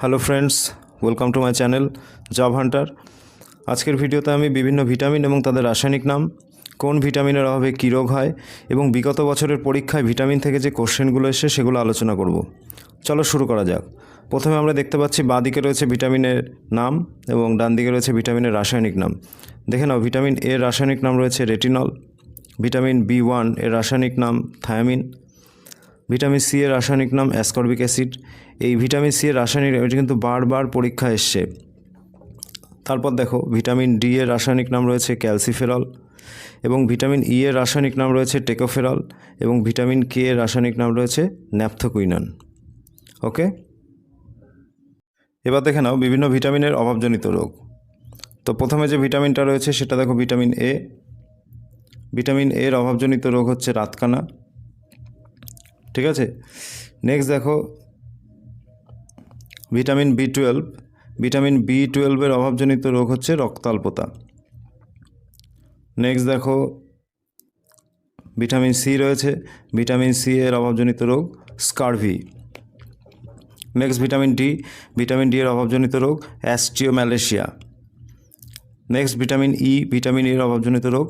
Hello friends, welcome to my channel job Hunter. আজকের ভিডিওতে আমি বিভিন্ন ভিটামিন এবং তাদের রাসায়নিক নাম, কোন ভিটামিনের অভাবে কী রোগ হয় এবং বিগত বছরের পরীক্ষায় ভিটামিন থেকে যে কোশ্চেনগুলো এসে সেগুলো আলোচনা করব। চলো শুরু করা যাক। প্রথমে আমরা দেখতে পাচ্ছি বাঁ দিকে রয়েছে ভিটামিনের নাম এবং ডান দিকে রয়েছে ভিটামিনের রাসায়নিক নাম। দেখে নাও, ভিটামিন এর রাসায়নিক নাম রয়েছে রেটিনল, ভিটামিন B1 এর রাসায়নিক নাম থায়ামিন, ভিটামিন সি এর রাসায়নিক নাম অ্যাসকর্বিক অ্যাসিড। এই ভিটামিন সি এর রাসায়নিক এটা কিন্তু বারবার পরীক্ষা এসছে। তারপর দেখো, ভিটামিন ডি এর রাসায়নিক নাম রয়েছে ক্যালসিফেরল এবং ভিটামিন ই এর রাসায়নিক নাম রয়েছে টেকোফেরল এবং ভিটামিন কে এর রাসায়নিক নাম রয়েছে ন্যাপথোকুইনন। ওকে, এবার দেখে নাও বিভিন্ন ভিটামিনের অভাবজনিত রোগ। তো প্রথমে যে ভিটামিনটা রয়েছে সেটা দেখো ভিটামিন এ। ভিটামিন এর অভাবজনিত রোগ হচ্ছে রাতকানা। ঠিক আছে, নেক্সট দেখো ভিটামিন B12। ভিটামিন B12 এর অভাবজনিত রোগ হচ্ছে রক্তাল্পতা। নেক্সট দেখো ভিটামিন সি রয়েছে, ভিটামিন সি এর অভাবজনিত রোগ scurvy. Next vitamin D. Vitamin D এর অভাবজনিত রোগ osteomalacia. Next vitamin E. Vitamin এর অভাবজনিত রোগ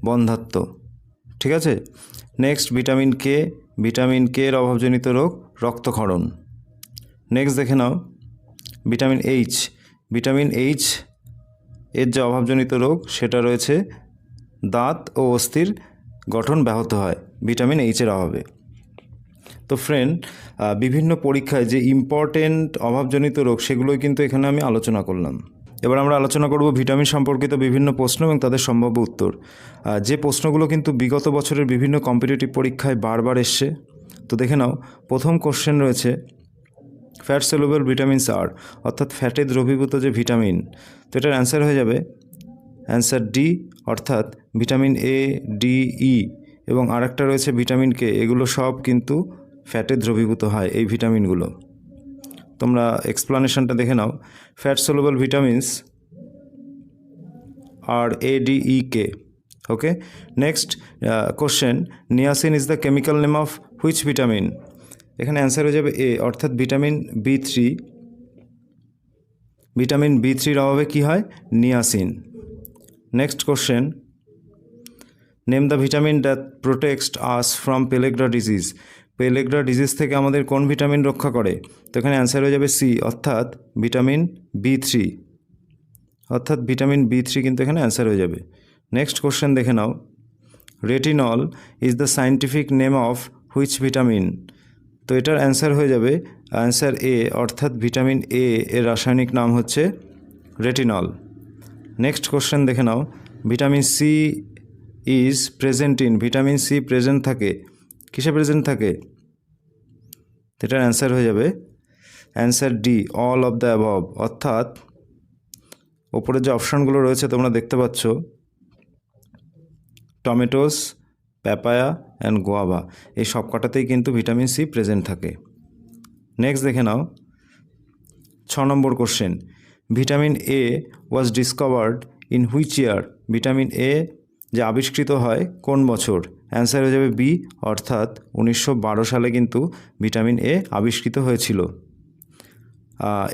বন্ধ্যাত্ব। ঠিক আছে, next vitamin K. Vitamin K এর অভাবজনিত রোগ রক্তক্ষরণ। নেক্সট দেখে নাও ভিটামিন এইচ। ভিটামিন এইচ এর যে অভাবজনিত রোগ সেটা রয়েছে দাঁত ও অস্থির গঠন ব্যাহত হয় ভিটামিন এইচের অভাবে। তো ফ্রেন্ড, বিভিন্ন পরীক্ষায় যে ইম্পর্টেন্ট অভাবজনিত রোগ সেগুলোই কিন্তু এখানে আমি আলোচনা করলাম। এবার আমরা আলোচনা করব ভিটামিন সম্পর্কিত বিভিন্ন প্রশ্ন এবং তাদের সম্ভাব্য উত্তর, যে প্রশ্নগুলো কিন্তু বিগত বছরের বিভিন্ন কম্পিটিটিভ পরীক্ষায় বারবার এসছে। তো দেখে নাও, প্রথম কোশ্চেন রয়েছে ফ্যাট সলুবল ভিটামিনস আর, অর্থাৎ ফ্যাটে দ্রবীভূত যে ভিটামিন। তো এটার অ্যান্সার হয়ে যাবে অ্যান্সার ডি, অর্থাৎ ভিটামিন এ, ডি, ই এবং আরেকটা রয়েছে ভিটামিন কে। এগুলো সব কিন্তু ফ্যাটে দ্রবীভূত হয় এই ভিটামিনগুলো। তোমরা এক্সপ্লানেশনটা দেখে নাও। ফ্যাট সলুবল ভিটামিনস আর A, D, E, K. Okay, next question, niacin is the chemical name of which vitamin. এখানে অ্যান্সার হয়ে যাবে এ, অর্থাৎ ভিটামিন B3। ভিটামিন B3-র অভাবে কী হয়? Niacin. Next question, name the vitamin that protects us from পেলেগ্রা disease. পেলেগ্রা disease থেকে আমাদের কোন vitamin রক্ষা করে? তো এখানে অ্যান্সার হয়ে যাবে সি, অর্থাৎ ভিটামিন B3। অর্থাৎ ভিটামিন B3 কিন্তু এখানে অ্যান্সার হয়ে যাবে। নেক্সট কোশ্চেন দেখে নাও, retinol is the scientific name of which vitamin. তো এটার অ্যান্সার হয়ে যাবে অ্যান্সার এ, অর্থাৎ ভিটামিন এ এর রাসায়নিক নাম হচ্ছে রেটিনল। নেক্সট কোশ্চেন দেখে নাও, vitamin C is present in. Vitamin C present থাকে, কিসে প্রেজেন্ট থাকে? এটার অ্যান্সার হয়ে যাবে answer D, all of the above. অর্থাৎ ওপরে যে অপশানগুলো রয়েছে তোমরা দেখতে পাচ্ছ, টমেটোস, প্যাপায়া অ্যান্ড গোয়াভা, এই সব কটাতেই কিন্তু ভিটামিন সি প্রেজেন্ট থাকে। নেক্সট দেখে নাও 6 নম্বর question, vitamin A was discovered in which year. Vitamin A যে আবিষ্কৃত হয় কোন বছর? অ্যান্সার হয়ে যাবে বি, অর্থাৎ 1912 সালে কিন্তু ভিটামিন এ আবিষ্কৃত হয়েছিল।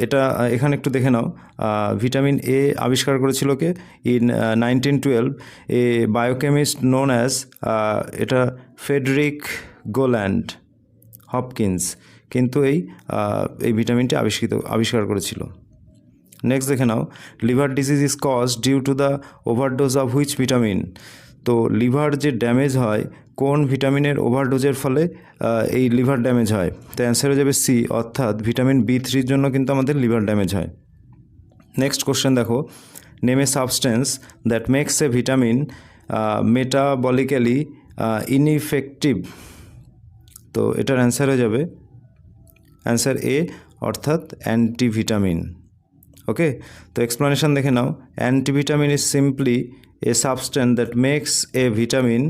এটা এখানে একটু দেখে নাও, ভিটামিন এ আবিষ্কার করেছিল কে? In 1912 a biochemist known as, এটা ফ্রেডরিক গোল্যান্ড হপকিন্স কিন্তু এই ভিটামিনটি আবিষ্কার করেছিল। নেক্সট দেখে নাও, liver disease is cause due to the overdose of which vitamin. তো লিভার যে ড্যামেজ হয় কোন ভিটামিনের ওভারডোজের ফলে এই লিভার ড্যামেজ হয়? তো অ্যান্সার হয়ে যাবে সি, অর্থাৎ ভিটামিন B3-র জন্য কিন্তু আমাদের লিভার ড্যামেজ হয়। নেক্সট কোশ্চেন দেখো, name a substance that makes a vitamin metabolically ineffective. তো এটার অ্যান্সার হয়ে যাবে অ্যান্সার এ, অর্থাৎ অ্যান্টিভিটামিন। ওকে, তো এক্সপ্লানেশন দেখে নাও, antivitamin is simply a substance that makes a vitamin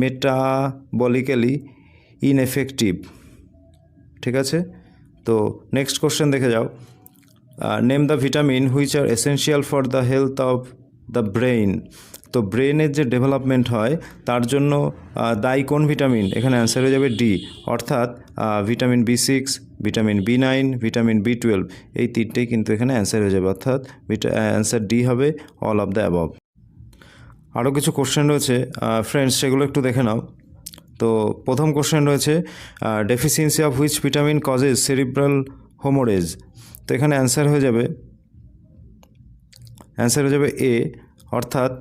metabolically ineffective. ঠিক আছে, তো নেক্সট কোশ্চেন দেখে যাও, name the vitamin which are essential for the health of the brain. তো ব্রেনের যে ডেভেলপমেন্ট হয় তার জন্য দায়ী কোন ভিটামিন? এখানে অ্যান্সার হয়ে যাবে ডি, অর্থাৎ vitamin B6, vitamin B9, vitamin B12, এই তিনটেই কিন্তু এখানে অ্যান্সার হয়ে যাবে, অর্থাৎ অ্যান্সার ডি হবে অল অফ দ্য অ্যাবভ। আরও কিছু কোশ্চেন রয়েছে ফ্রেন্ডস, সেগুলো একটু দেখে নাও। তো প্রথম কোশ্চেন রয়েছে deficiency of which vitamin causes cerebral haemorrhage. তো এখানে অ্যান্সার হয়ে যাবে এ, অর্থাৎ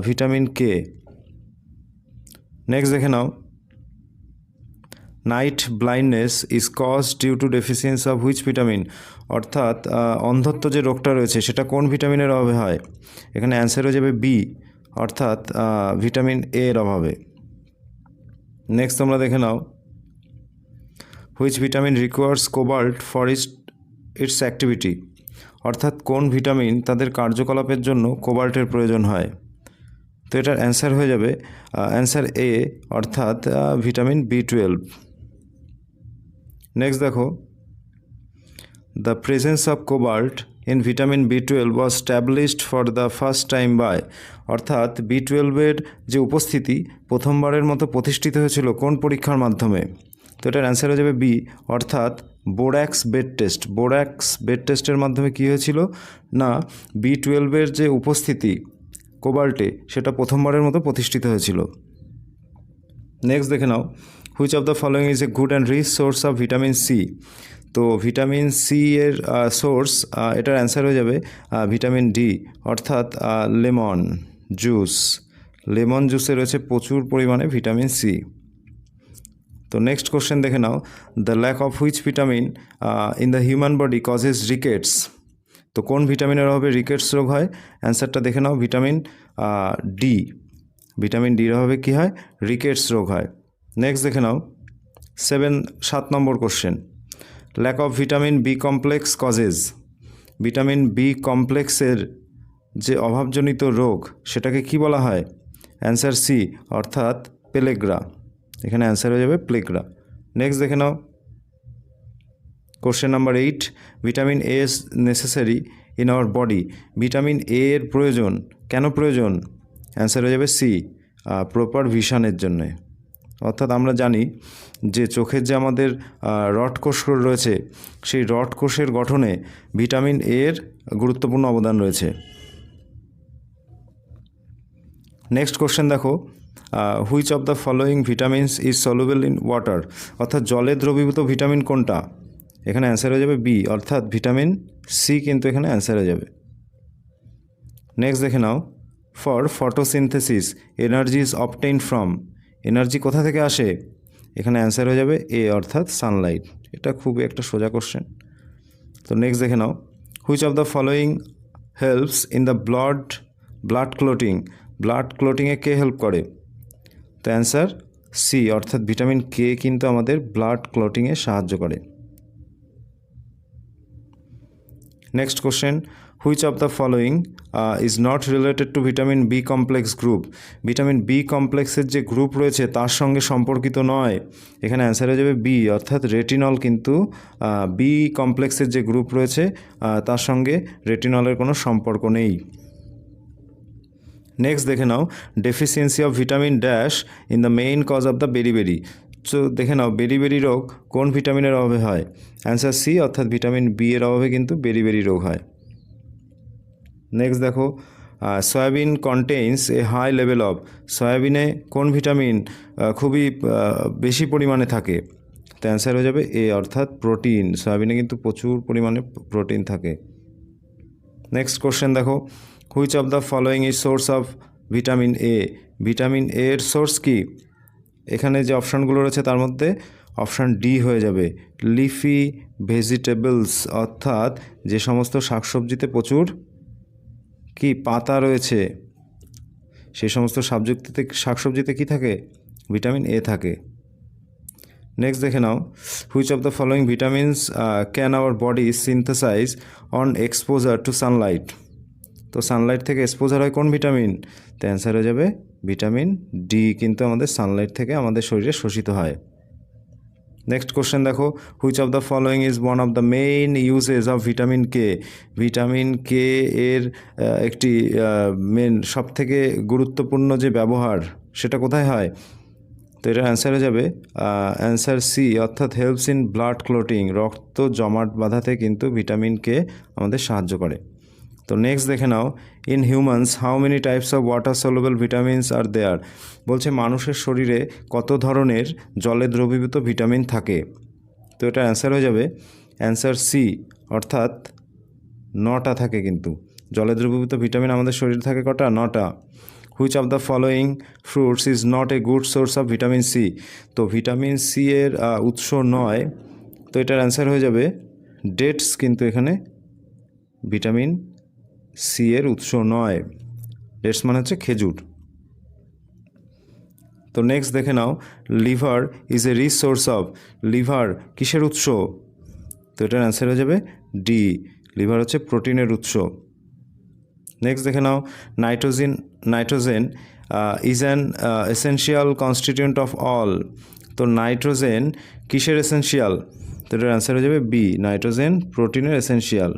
ভিটামিন কে। নেক্সট দেখে নাও, night blindness is cause due to deficiency of which vitamin, অর্থাৎ অন্ধত্ব যে রোগটা রয়েছে সেটা কোন ভিটামিনের অভাবে হয়? এখানে অ্যান্সার হয়ে যাবে বি, অর্থাৎ ভিটামিন এ এর অভাবে। নেক্সট তোমরা দেখে নাও, which vitamin requires cobalt for its activity, অর্থাৎ কোন ভিটামিন তাদের কার্যকলাপের জন্য কোবাল্টের প্রয়োজন হয়? তো এটার অ্যান্সার হয়ে যাবে অ্যান্সার এ, অর্থাৎ ভিটামিন B12। নেক্সট দেখো, the presence of cobalt in vitamin B12 was established for the first time by, অর্থাৎ B12-এর যে উপস্থিতি প্রথমবারের মতো প্রতিষ্ঠিত হয়েছিল কোন পরীক্ষার মাধ্যমে? তো এটার অ্যান্সার হয়ে যাবে বি, অর্থাৎ বোর্যাক্স বেড টেস্ট। বোর্যাক্স বেড টেস্টের মাধ্যমে কী হয়েছিল না, B12-এর যে উপস্থিতি কোবাল্টে সেটা প্রথমবারের মতো প্রতিষ্ঠিত হয়েছিল। নেক্সট দেখে নাও, which of the following is a good and rich source of vitamin C. তো ভিটামিন সি এর সোর্স, এটার অ্যান্সার হয়ে যাবে ভিটামিন ডি, অর্থাৎ লেমন জুস। লেমন জুসে রয়েছে প্রচুর পরিমাণে ভিটামিন সি। তো নেক্সট কোশ্চেন দেখে নাও, the lack of which vitamin in the human body causes rickets. তো কোন ভিটামিনের অভাবে রিকেটস রোগ হয়? অ্যান্সারটা দেখে নাও, ভিটামিন ডি। ভিটামিন ডির অভাবে কী হয়? রিকেটস রোগ হয়। নেক্সট দেখে নাও, 7 number question, lack of vitamin B complex causes. Vitamin B কমপ্লেক্সের যে অভাবজনিত রোগ সেটাকে কি বলা হয়? অ্যান্সার সি, অর্থাৎ পেলেগ্রা। এখানে অ্যান্সার হয়ে যাবে প্লেগ্রা। নেক্সট দেখে নাও, question number 8, vitamin A is necessary in our body. Vitamin A এর প্রয়োজন, কেন প্রয়োজন? অ্যান্সার হয়ে যাবে সি, প্রপার ভিশনের জন্যে। অর্থাৎ আমরা জানি যে চোখের যে আমাদের রড কোষ রয়েছে সেই রড কোষের গঠনে ভিটামিন এর গুরুত্বপূর্ণ অবদান রয়েছে। নেক্সট কোশ্চেন দেখো, which of the following vitamins is soluble in water, অর্থাৎ জলে দ্রবীভূত ভিটামিন কোনটা? এখানে অ্যান্সার হয়ে যাবে বি, অর্থাৎ ভিটামিন সি কিন্তু এখানে অ্যান্সার হয়ে যাবে। নেক্সট দেখে নাও, for photosynthesis energy is obtained from. Energy কোথা থেকে আসে? এখানে অ্যান্সার হয়ে যাবে এ, অর্থাৎ সানলাইট। এটা খুবই একটা সোজা কোশ্চেন। তো নেক্সট দেখে নাও, which of the following helps in the blood clotting. Blood ক্লটিংয়ে কে হেল্প করে? তো অ্যান্সার সি, অর্থাৎ ভিটামিন কে কিন্তু আমাদের ব্লাড ক্লটিংয়ে সাহায্য করে। Next question, which of the following is not related to vitamin B complex group. Vitamin B কমপ্লেক্সের যে গ্রুপ রয়েছে তার সঙ্গে সম্পর্কিত নয়। এখানে অ্যান্সার হয়ে যাবে বি, অর্থাৎ রেটিনল কিন্তু বি কমপ্লেক্সের যে গ্রুপ রয়েছে তার সঙ্গে রেটিনলের কোনো সম্পর্ক নেই। নেক্সট দেখে নাও, deficiency of vitamin dash in the main cause of the beriberi. তো দেখে নাও, বেরিবেরি রোগ কোন ভিটামিনের অভাবে হয়? অ্যান্সার সি, অর্থাৎ ভিটামিন বি এর অভাবে কিন্তু বেরিবেরি রোগ হয়। নেক্সট দেখো, soybean contains a high level of. সয়াবিনে কোন ভিটামিন খুবই বেশি পরিমাণে থাকে? তো অ্যান্সার হয়ে যাবে এ, অর্থাৎ প্রোটিন। সয়াবিনে কিন্তু প্রচুর পরিমাণে প্রোটিন থাকে। নেক্সট কোশ্চেন দেখো, which of the following is source of vitamin A. Vitamin এর সোর্স কি? এখানে যে অপশানগুলো রয়েছে তার মধ্যে অপশান ডি হয়ে যাবে, লিফি ভেজিটেবলস, অর্থাৎ যে সমস্ত শাকসবজিতে প্রচুর কি পাতা রয়েছে সেই সমস্ত শাকসবজিতে কি থাকে? ভিটামিন এ থাকে। নেক্সট দেখে নাও, which of the following vitamins can our body synthesize on exposure to sunlight. তো সানলাইট থেকে এক্সপোজার হয় কোন ভিটামিন? তো অ্যান্সার হয়ে যাবে ভিটামিন ডি কিন্তু আমাদের সানলাইট থেকে আমাদের শরীরে শোষিত হয়। নেক্সট কোশ্চেন দেখো, which of the following is one of the main uses of vitamin K. Vitamin K এর একটি মেন সবথেকে গুরুত্বপূর্ণ যে ব্যবহার সেটা কোথায় হয়? তো এটার অ্যান্সার হয়ে যাবে অ্যান্সার সি, অর্থাৎ হেল্পস ইন ব্লাড ক্লটিং, রক্ত জমাট বাঁধাতে কিন্তু ভিটামিন কে আমাদের সাহায্য করে। তো নেক্সট দেখে নাও, in humans how many types of water soluble vitamins are there. বলছে মানুষের শরীরে কত ধরনের জলে দ্রবীভূত ভিটামিন থাকে। তো এটা অ্যান্সার হয়ে যাবে অ্যান্সার সি, অর্থাৎ 9টা থাকে। কিন্তু জলে দ্রবীভূত ভিটামিন আমাদের শরীরে থাকে কটা? 9টা। Which of the following fruits is not a good source of vitamin C. তো ভিটামিন সি এর উৎস নয়, তো এটার অ্যান্সার হয়ে যাবে ডেটস, কিন্তু এখানে ভিটামিন সি এর উৎস নয়। ডেটস মানে হচ্ছে খেজুর। তো নেক্সট দেখে নাও, liver is a rich source of. Liver কিসের উৎস? তো এটার অ্যান্সার হয়ে যাবে ডি, লিভার হচ্ছে প্রোটিনের উৎস। নেক্সট দেখে নাও, nitrogen is an essential constituent of all. তো নাইট্রোজেন কিসের এসেনশিয়াল? তো এটার অ্যান্সার হয়ে যাবে বি, নাইট্রোজেন প্রোটিনের এসেনশিয়াল।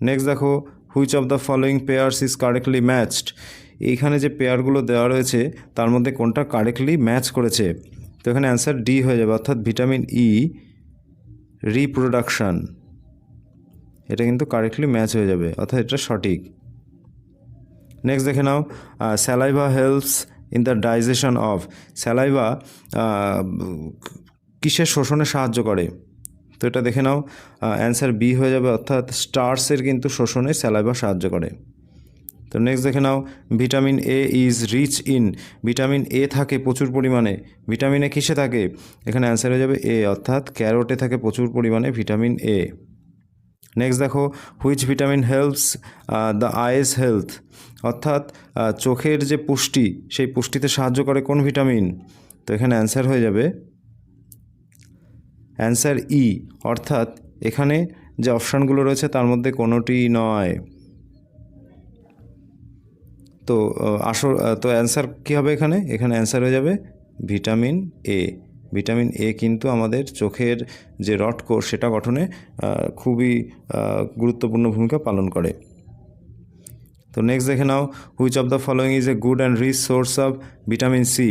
নেক্সট দেখো, which of the following pairs is correctly matched. এইখানে যে পেয়ারগুলো দেওয়া রয়েছে তার মধ্যে কোনটা কারেক্টলি ম্যাচ করেছে? তো এখানে অ্যান্সার ডি হয়ে যাবে, অর্থাৎ ভিটামিন ই রিপ্রোডাকশান, এটা কিন্তু কারেক্টলি ম্যাচ হয়ে যাবে, অর্থাৎ এটা সঠিক। নেক্সট দেখে নাও, saliva helps in the digestion of. Saliva কিসের শোষণে সাহায্য করে? তো এটা দেখে নাও, অ্যান্সার বি হয়ে যাবে, অর্থাৎ স্টার্সের কিন্তু শোষণে স্যালাইভা সাহায্য করে। তো নেক্সট দেখে নাও, vitamin A is rich in. Vitamin A থাকে প্রচুর পরিমাণে। ভিটামিন এ কিসে থাকে? এখানে অ্যান্সার হয়ে যাবে এ, অর্থাৎ ক্যারোটে থাকে প্রচুর পরিমাণে ভিটামিন এ। নেক্সট দেখো, which vitamin helps the eyes health. অর্থাৎ চোখের যে পুষ্টি, সেই পুষ্টিতে সাহায্য করে কোন ভিটামিন? তো এখানে অ্যান্সার হয়ে যাবে অ্যান্সার ই, অর্থাৎ এখানে যে অপশানগুলো রয়েছে তার মধ্যে কোনোটি নয়। তো তো অ্যান্সার কী হবে এখানে? এখানে অ্যান্সার হয়ে যাবে ভিটামিন এ। ভিটামিন এ কিন্তু আমাদের চোখের যে রড কোষ সেটা গঠনে খুবই গুরুত্বপূর্ণ ভূমিকা পালন করে। তো নেক্সট দেখে নাও, which of the following is a good and rich source of vitamin C.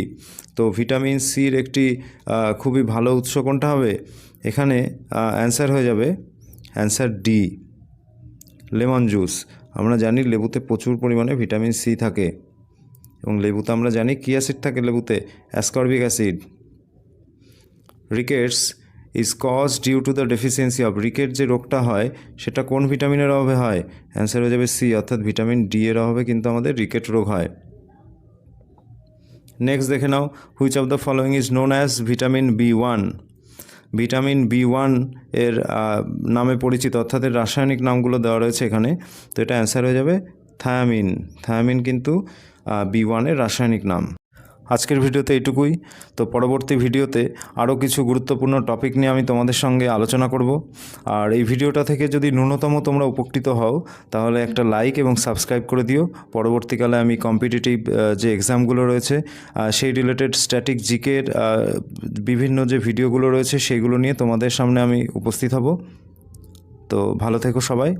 তো ভিটামিন সির একটি খুবই ভালো উৎস কোনটা হবে? এখানে অ্যান্সার হয়ে যাবে অ্যান্সার ডি, লেমন জুস। আমরা জানি লেবুতে প্রচুর পরিমাণে ভিটামিন সি থাকে, এবং লেবুতে আমরা জানি কী অ্যাসিড থাকে? লেবুতে ascorbic acid. Rickets is cause due to the deficiency of. Rickets যে রোগটা হয় সেটা কোন ভিটামিনের অভাবে হয়? অ্যান্সার হয়ে যাবে সি, অর্থাৎ ভিটামিন ডি এর অভাবে কিন্তু আমাদের রিকেট রোগ হয়। নেক্সট দেখে নাও, which of the following is known as vitamin B one. Vitamin B one এর নামে পরিচিত, অর্থাৎ এর রাসায়নিক নামগুলো দেওয়া রয়েছে এখানে। তো এটা অ্যান্সার হয়ে যাবে থায়ামিন। থায়ামিন কিন্তু বি1 এর রাসায়নিক নাম। আজকের ভিডিওতে এইটুকুই। তো পরবর্তী ভিডিওতে আরও কিছু গুরুত্বপূর্ণ টপিক নিয়ে আমি তোমাদের সঙ্গে আলোচনা করব। আর এই ভিডিওটা থেকে যদি ন্যূনতম তোমরা উপকৃত হও তাহলে একটা লাইক এবং সাবস্ক্রাইব করে দিও। পরবর্তীকালে আমি কম্পিটিটিভ যে এক্সামগুলো রয়েছে সেই রিলেটেড স্ট্যাটিক জিকের বিভিন্ন যে ভিডিওগুলো রয়েছে সেইগুলো নিয়ে তোমাদের সামনে আমি উপস্থিত হব। তো ভালো থেকো সবাই।